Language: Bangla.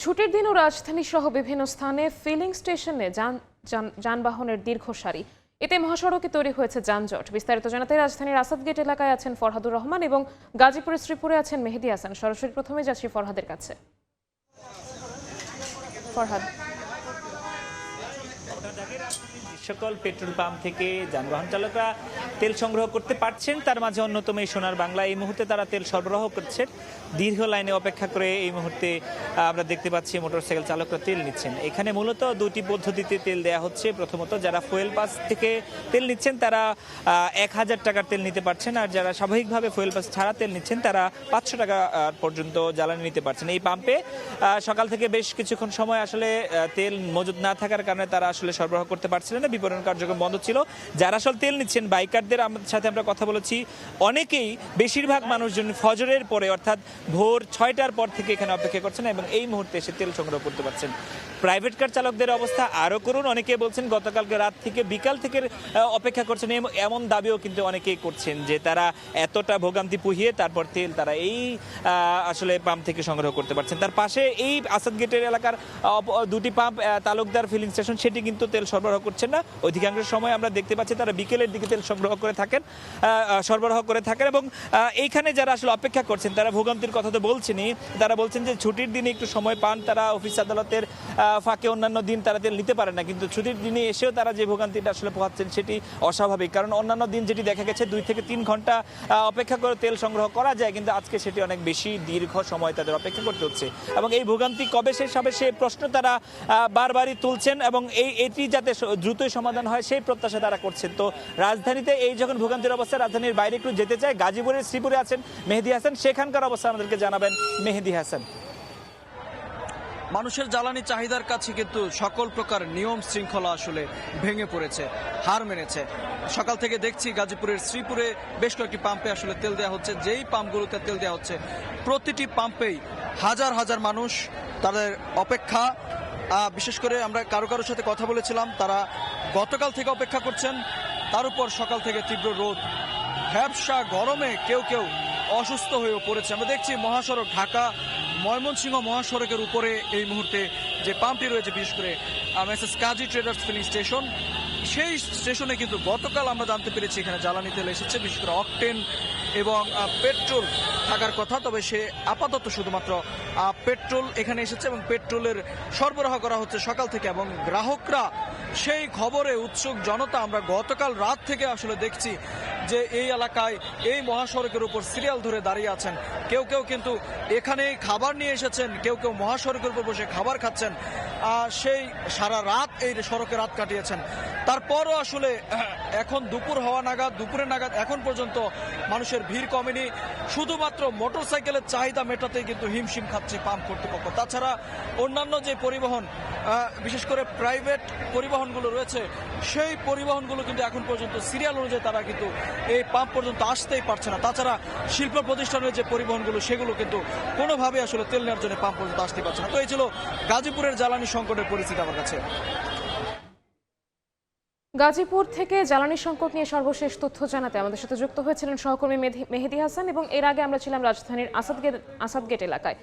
ছুটির দিনও রাজধানী সহ বিভিন্ন স্থানে ফিলিং স্টেশনে যানবাহনের দীর্ঘ সারি। এতে মহাসড়কে তৈরি হয়েছে যানজট। বিস্তারিত জানাতে রাজধানীর আসাদ গেট এলাকায় আছেন ফরহাদুর রহমান এবং গাজীপুরের শ্রীপুরে আছেন মেহেদী হাসান। সরাসরি প্রথমে যাচ্ছি ফরহাদের কাছে। ফরহাদ, সকল পেট্রোল পাম্প থেকে যানবাহন চালকরা তেল সংগ্রহ করতে পারছেন। তার মাঝে অন্যতম এই সোনার বাংলা, এই মুহূর্তে তারা তেল সরবরাহ করছেন। দীর্ঘ লাইনে অপেক্ষা করে এই মুহূর্তে আমরা দেখতে পাচ্ছি মোটরসাইকেল চালকরা তেল নিচ্ছেন। এখানে মূলত দুটি পদ্ধতিতে তেল দেওয়া হচ্ছে। প্রথমত যারা ফুয়েল পাস থেকে তেল নিচ্ছেন তারা 1000 টাকার তেল নিতে পারছেন, আর যারা স্বাভাবিকভাবে ফুয়েল পাস ছাড়া তেল নিচ্ছেন তারা 500 টাকা পর্যন্ত জ্বালানি নিতে পারছেন। এই পাম্পে সকাল থেকে বেশ কিছুক্ষণ সময় আসলে তেল মজুদ না থাকার কারণে তারা আসলে সরবরাহ করতে পারছিলেন না, বিপণন কার্যক্রম বন্ধ ছিল। যারা আসলে তেল নিচ্ছেন বাইকারদের সাথে আমরা কথা বলেছি, অনেকেই বেশিরভাগ মানুষজন ফজরের পরে অর্থাৎ ভোর 6টার পর থেকে এখানে অপেক্ষা করছেন এবং এই মুহূর্তে এসে তেল সংগ্রহ করতে পারছেন। প্রাইভেট কার চালকদের অবস্থা আরও করুন। অনেকে বলছেন গতকালকে রাত থেকে বিকাল থেকে অপেক্ষা করছেন, এমন দাবিও কিন্তু অনেকেই করছেন যে তারা এতটা ভোগান্তি পুহিয়ে তারপর তেল তারা এই আসলে পাম্প থেকে সংগ্রহ করতে পারছেন। তার পাশে এই আসাদ গেটের এলাকার দুটি পাম্প তালুকদার ফিলিং স্টেশন, সেটি কিন্তু তেল সরবরাহ করছেন না। অধিকাংশ সময় আমরা দেখতে পাচ্ছি তারা বিকেলের দিকে তেল সরবরাহ করে থাকেন এবং এইখানে যারা আসলে অপেক্ষা করছেন তারা ভোগান্তির কথা তো বলছেনই, তারা বলছেন যে ছুটির দিনে একটু সময় পান, তারা অফিস আদালতের ফাঁকে অন্যান্য দিন তারা তেল নিতে পারে না, কিন্তু ছুটির দিনে এসেও তারা যে ভোগান্তিটা আসলে পোহাচ্ছেন সেটি অস্বাভাবিক। কারণ অন্যান্য দিন যেটি দেখা গেছে 2 থেকে 3 ঘন্টা অপেক্ষা করে তেল সংগ্রহ করা যায়, কিন্তু আজকে সেটি অনেক বেশি দীর্ঘ সময় তাদের অপেক্ষা করতে হচ্ছে এবং এই ভোগান্তি কবে শেষ হবে সেই প্রশ্ন তারা বারবারই তুলছেন এবং এটি যাতে দ্রুতই সমাধান হয় সেই প্রত্যাশা তারা করছেন। তো রাজধানীতে এই যখন ভোগান্তির অবস্থা, রাজধানীর বাইরে একটু যেতে চায়, গাজীপুরের শ্রীপুরে আছেন মেহেদী হাসান, সেখানকার অবস্থা আমাদেরকে জানাবেন মেহেদী হাসান। মানুষের জ্বালানি চাহিদার কাছে কিন্তু সকল প্রকার নিয়ম শৃঙ্খলা আসলে ভেঙে পড়েছে, হার মেনেছে। সকাল থেকে দেখছি গাজীপুরের শ্রীপুরে বেশ কয়েকটি পাম্পে আসলে তেল দেওয়া হচ্ছে। যেই পাম্পগুলোতে তেল দেওয়া হচ্ছে প্রতিটি পাম্পেই হাজার হাজার মানুষ, তাদের অপেক্ষা। বিশেষ করে আমরা কারো সাথে কথা বলেছিলাম, তারা গতকাল থেকে অপেক্ষা করছেন, তার উপর সকাল থেকে তীব্র রোদ, ভ্যাপসা গরমে কেউ কেউ অসুস্থ হয়েও পড়েছে। আমরা দেখছি মহাসড়ক ঢাকা ময়মনসিংহ মহাসড়কের উপরে এই মুহূর্তে যে পাম্পটি রয়েছে, বিশেষ করে মেসেস কাজী ট্রেডার্স ফিলিং স্টেশন, সেই স্টেশনে কিন্তু গতকাল আমরা জানতে পেরেছি এখানে জ্বালানি তেল এসেছে, বিশেষ করে অকটেন এবং পেট্রোল থাকার কথা। তবে সে আপাতত শুধুমাত্র পেট্রোল এখানে এসেছে এবং পেট্রোলের সরবরাহ করা হচ্ছে সকাল থেকে এবং গ্রাহকরা সেই খবরে উৎসুক জনতা। আমরা গতকাল রাত থেকে আসলে দেখছি যে এই এলাকায় এই মহাসড়কের উপর সিরিয়াল ধরে দাঁড়িয়ে আছেন। কেউ কেউ কিন্তু এখানে খাবার নিয়ে এসেছেন, কেউ কেউ মহাসড়কের উপর বসে খাবার খাচ্ছেন, সেই সারা রাত এই সড়কে রাত কাটিয়েছেন। তারপরও আসলে এখন দুপুরের নাগাদ এখন পর্যন্ত মানুষের ভিড় কমেনি। শুধুমাত্র মোটরসাইকেলের চাহিদা মেটাতেই কিন্তু হিমশিম খাচ্ছে পাম্প কর্তৃপক্ষ। তাছাড়া অন্যান্য যে পরিবহন, বিশেষ করে প্রাইভেট পরিবহনগুলো রয়েছে, সেই পরিবহনগুলো কিন্তু এখন পর্যন্ত সিরিয়াল অনুযায়ী তারা কিন্তু এই পাম্প পর্যন্ত আসতেই পারছে না। তাছাড়া শিল্প প্রতিষ্ঠানের যে পরিবহনগুলো সেগুলো কিন্তু কোনোভাবে আসলে তেল নেওয়ার জন্য পাম্প পর্যন্ত আসতে পারছে না। তো এই ছিল গাজীপুরের জ্বালানি সংকটের পরিস্থিতি আমার কাছে। গাজীপুর থেকে জ্বালানি সংকট নিয়ে সর্বশেষ তথ্য জানাতে আমাদের সাথে যুক্ত হয়েছিলেন সহকর্মী মেহেদী হাসান এবং এর আগে আমরা ছিলাম রাজধানীর আসাদ গেট এলাকায়।